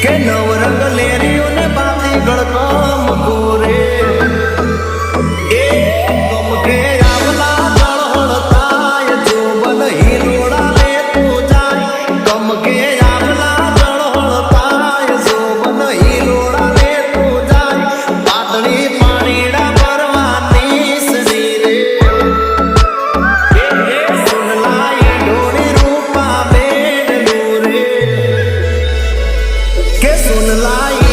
કે નવરંગ લેરીઓને બાતી ગળતો મકોરે એ ગમ કે આવલા જળહળતાય જોબન હિલોડા લે તું જાય ગમ કે આવલા જળહળતાય જોબન હિલોડા લે તું જાય પાતળી પાણીડા ભરવાની શરીરે સુનલાઈ ઢોળી રૂપા બેન દૂરે કે સુન लाई